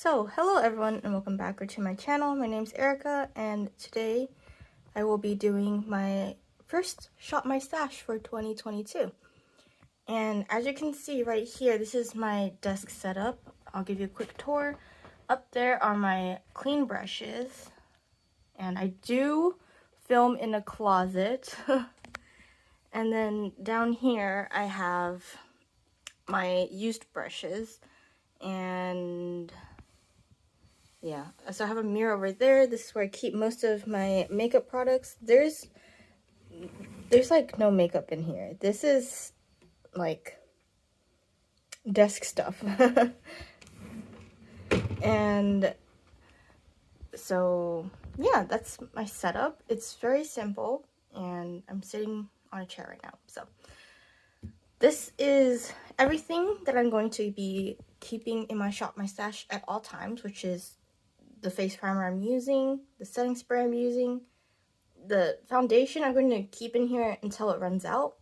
So, hello everyone and welcome back to my channel. My name's Erica and today I will be doing my first Shop My Stash for 2022. And as you can see right here, this is my desk setup. I'll give you a quick tour. Up there are my clean brushes. And I do film in a closet. And then down here I have my used brushes. And yeah, so I have a mirror over there. This is where I keep most of my makeup products. There's like no makeup in here. This is like desk stuff. And so yeah, that's my setup. It's very simple and I'm sitting on a chair right now. So this is everything that I'm going to be keeping in my Shop My Stash at all times, which is the face primer I'm using, the setting spray I'm using, the foundation I'm going to keep in here until it runs out,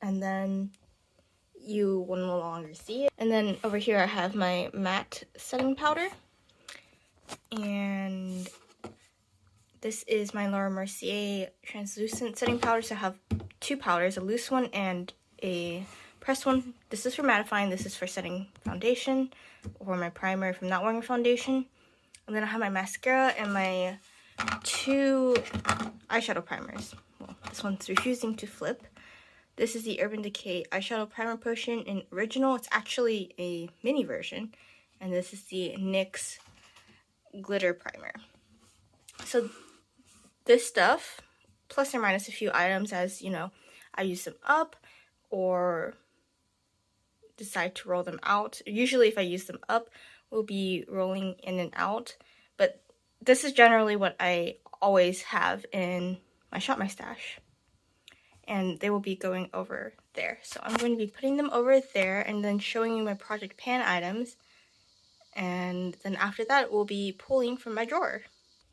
and then you will no longer see it. And then over here I have my matte setting powder, and this is my Laura Mercier translucent setting powder. So I have two powders, a loose one and a pressed one. This is for mattifying, this is for setting foundation or my primer if I'm not wearing a foundation. And then I have my mascara and my two eyeshadow primers. Well, this one's refusing to flip. This is the Urban Decay Eyeshadow Primer Potion in Original. It's actually a mini version. And this is the NYX Glitter Primer. So this stuff, plus or minus a few items as, you know, I use them up or decide to roll them out. Usually if I use them up, we'll be rolling in and out. But this is generally what I always have in my Shop My Stash. And they will be going over there. So I'm going to be putting them over there and then showing you my Project Pan items. And then after that, we'll be pulling from my drawer.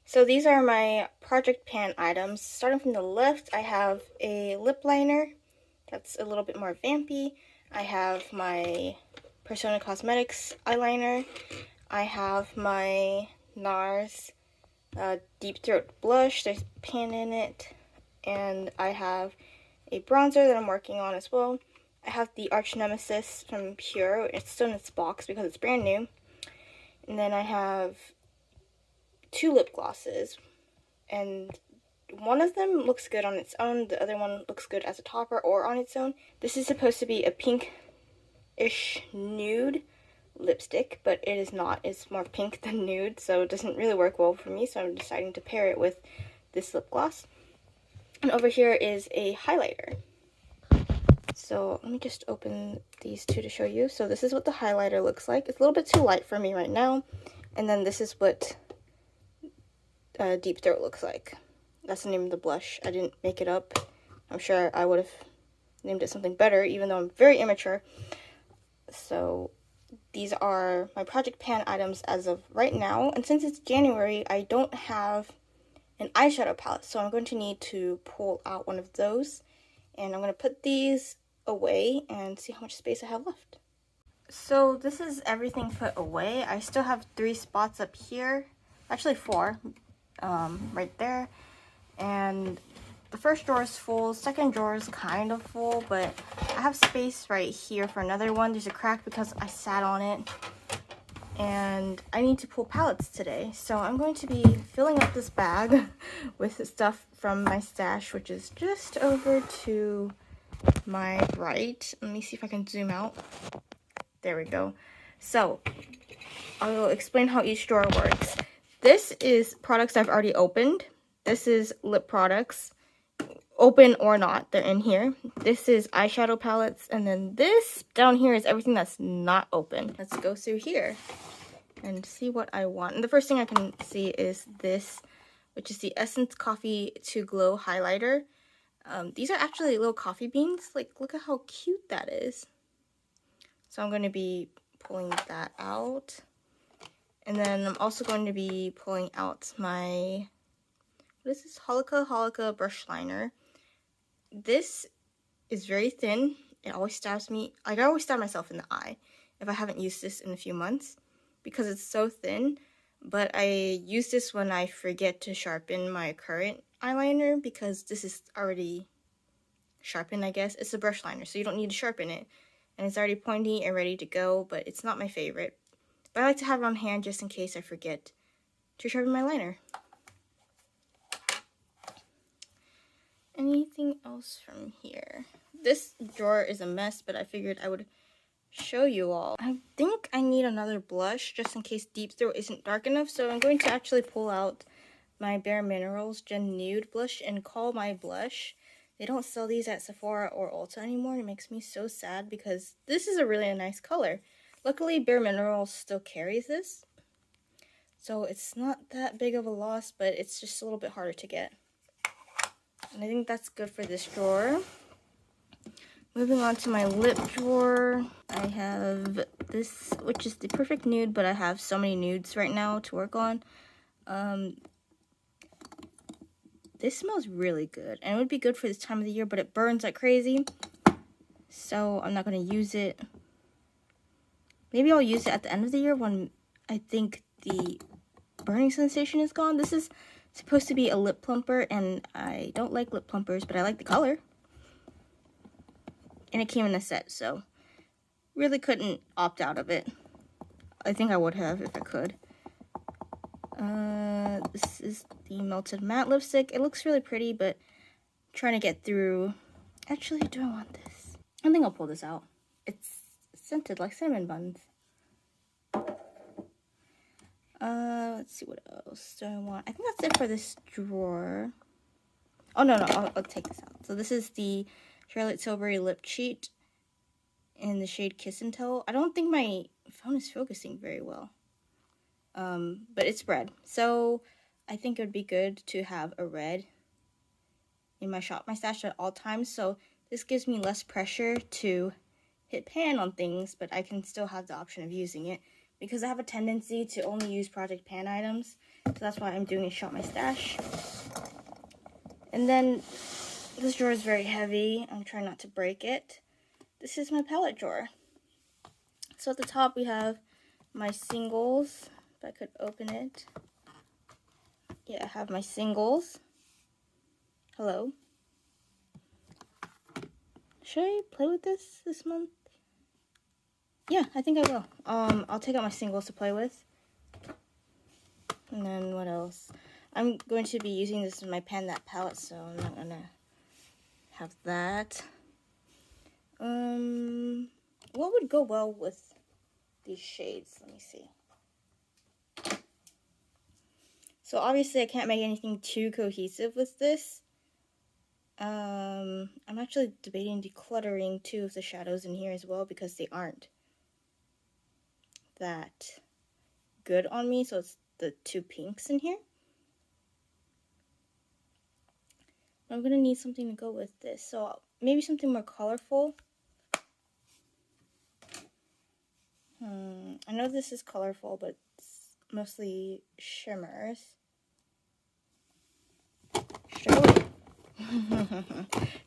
So these are my Project Pan items. Starting from the left, I have a lip liner that's a little bit more vampy. I have my Persona Cosmetics eyeliner. I have my NARS Deep Throat blush. There's pan in it. And I have a bronzer that I'm working on as well. I have the Arch Nemesis from Pure. It's still in its box because it's brand new. And then I have two lip glosses. And one of them looks good on its own. The other one looks good as a topper or on its own. This is supposed to be a pink-ish nude lipstick, but it is not. It's more pink than nude, so it doesn't really work well for me, so I'm deciding to pair it with this lip gloss. And over here is a highlighter. So let me just open these two to show you. So this is what the highlighter looks like. It's a little bit too light for me right now. And then this is what Deep Throat looks like. That's the name of the blush. I didn't make it up. I'm sure I would have named it something better, even though I'm very immature. So these are my Project Pan items as of right now. And since it's January, I don't have an eyeshadow palette. So I'm going to need to pull out one of those. And I'm going to put these away and see how much space I have left. So this is everything put away. I still have 3 spots up here. Actually 4. Right there. And the first drawer is full, second drawer is kind of full, but I have space right here for another one. There's a crack because I sat on it, and I need to pull palettes today. So I'm going to be filling up this bag with stuff from my stash, which is just over to my right. Let me see if I can zoom out. There we go. So I will explain how each drawer works. This is products I've already opened. This is lip products, open or not, they're in here. This is eyeshadow palettes, and then this down here is everything that's not open. Let's go through here and see what I want. And the first thing I can see is this, which is the Essence Coffee to Glow highlighter. These are actually little coffee beans. Like, look at how cute that is. So I'm going to be pulling that out. And then I'm also going to be pulling out my, what is this? Holika brush liner. This is very thin. It always stabs me. Like, I always stab myself in the eye if I haven't used this in a few months. because it's so thin. But I use this when I forget to sharpen my current eyeliner because this is already sharpened, I guess. It's a brush liner, so you don't need to sharpen it. And it's already pointy and ready to go, but it's not my favorite. But I like to have it on hand just in case I forget to sharpen my liner. Anything else from here? This drawer is a mess, but I figured I would show you all. I think I need another blush just in case Deep Throat isn't dark enough, so I'm going to actually pull out my Bare Minerals Gen Nude blush and call my blush. They don't sell these at Sephora or Ulta anymore, and it makes me so sad because this is a really nice color. Luckily, Bare Minerals still carries this, so it's not that big of a loss, but it's just a little bit harder to get. And I think that's good for this drawer. Moving on to my lip drawer, I have this, which is the perfect nude, but I have so many nudes right now to work on. This smells really good, and it would be good for this time of the year, but it burns like crazy, so I'm not going to use it. Maybe I'll use it at the end of the year when I think the burning sensation is gone. This is supposed to be a lip plumper, and I don't like lip plumpers, but I like the color. And it came in a set, so really couldn't opt out of it. I think I would have if I could. This is the Melted Matte Lipstick. It looks really pretty, but I'm trying to get through. Actually, do I want this? I think I'll pull this out. It's scented like cinnamon buns. Let's see what else do I want. I think that's it for this drawer. Oh, no, I'll take this out. So this is the Charlotte Tilbury Lip Cheat in the shade Kiss and Tell. I don't think my phone is focusing very well. But it's red. So I think it would be good to have a red in my Shop My Stash at all times. So this gives me less pressure to hit pan on things, but I can still have the option of using it because I have a tendency to only use Project Pan items. So that's why I'm doing a Shop My Stash. And then this drawer is very heavy. I'm trying not to break it. This is my palette drawer. So at the top we have my singles. If I could open it. Yeah, I have my singles. Hello. Should I play with this month? Yeah, I think I will. I'll take out my singles to play with. And then what else? I'm going to be using this in my Pan That palette, so I'm not gonna have that. What would go well with these shades? Let me see. So obviously I can't make anything too cohesive with this. I'm actually debating decluttering two of the shadows in here as well because they aren't that good on me. So it's the two pinks in here. I'm going to need something to go with this. So maybe something more colorful. I know this is colorful, but it's mostly shimmers. Should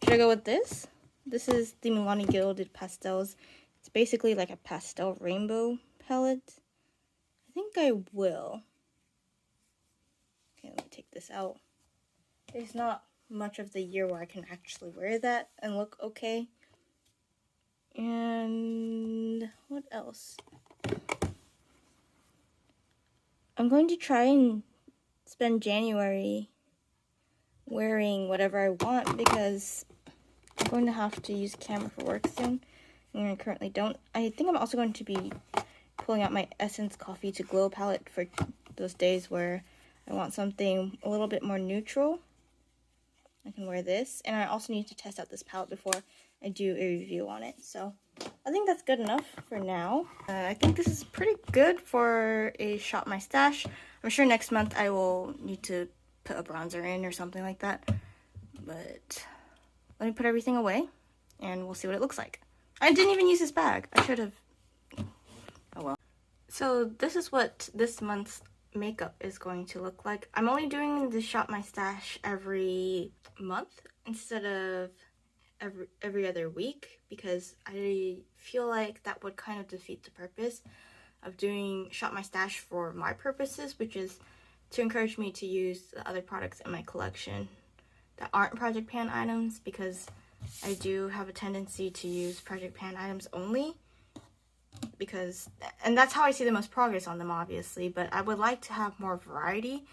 I go with this? This is the Milani Gilded Pastels. It's basically like a pastel rainbow palette. I think I will. Okay, let me take this out. There's not much of the year where I can actually wear that and look okay. And what else? I'm going to try and spend January wearing whatever I want because I'm going to have to use a camera for work soon, and I currently don't. I think I'm also going to be pulling out my Essence Coffee to Glow palette for those days where I want something a little bit more neutral. I can wear this, and I also need to test out this palette before I do a review on it. So I think that's good enough for now. I think this is pretty good for a Shop My Stash. I'm sure next month I will need to put a bronzer in or something like that. But let me put everything away, and we'll see what it looks like. I didn't even use this bag. I should have. Oh well. So this is what this month's makeup is going to look like. I'm only doing the Shop My Stash every month instead of every other week because I feel like that would kind of defeat the purpose. of doing Shop My Stash for my purposes, which is to encourage me to use the other products in my collection that aren't Project Pan items, because I do have a tendency to use Project Pan items only, and that's how I see the most progress on them, obviously, but I would like to have more variety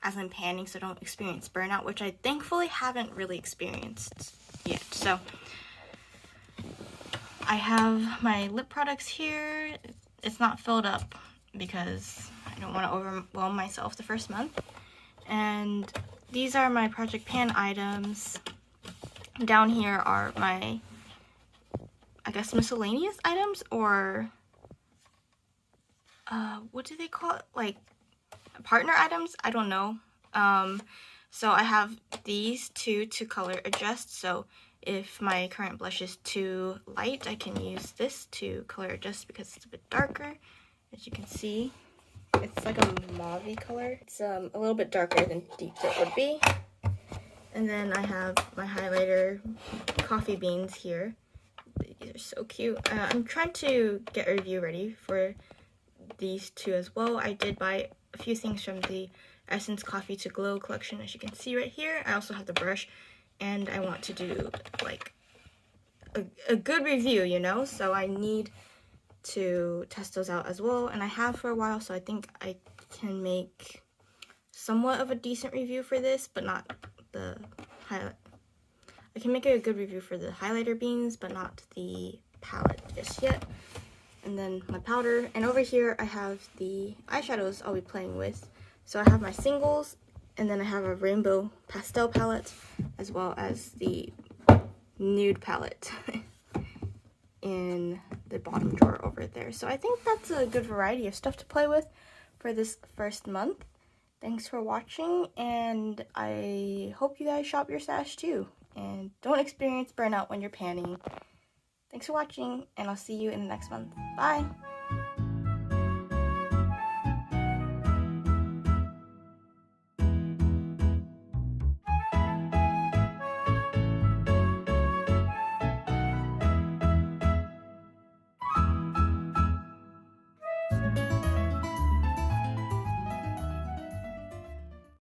as I'm panning so I don't experience burnout, which I thankfully haven't really experienced yet. So I have my lip products here. It's not filled up because I don't want to overwhelm myself the first month. And these are my Project Pan items. Down here are my, I guess, miscellaneous items, or what do they call it? Like partner items? I don't know. So I have these two to color adjust. So if my current blush is too light, I can use this to color adjust because it's a bit darker. As you can see, it's like a mauve color. It's a little bit darker than Deep Tip would be. And then I have my highlighter coffee beans here. These are so cute. I'm trying to get a review ready for these two as well. I did buy a few things from the Essence Coffee to Glow collection, as you can see right here. I also have the brush, and I want to do like a good review, you know, so I need to test those out as well, and I have for a while, so I think I can make somewhat of a decent review for this, but not the highlight. I can make a good review for the highlighter beans, but not the palette just yet. And then my powder, and over here I have the eyeshadows I'll be playing with. So I have my singles, and then I have a rainbow pastel palette, as well as the nude palette in the bottom drawer over there. So I think that's a good variety of stuff to play with for this first month. Thanks for watching, and I hope you guys shop your stash too, and don't experience burnout when you're panning. Thanks for watching, and I'll see you in the next month. Bye!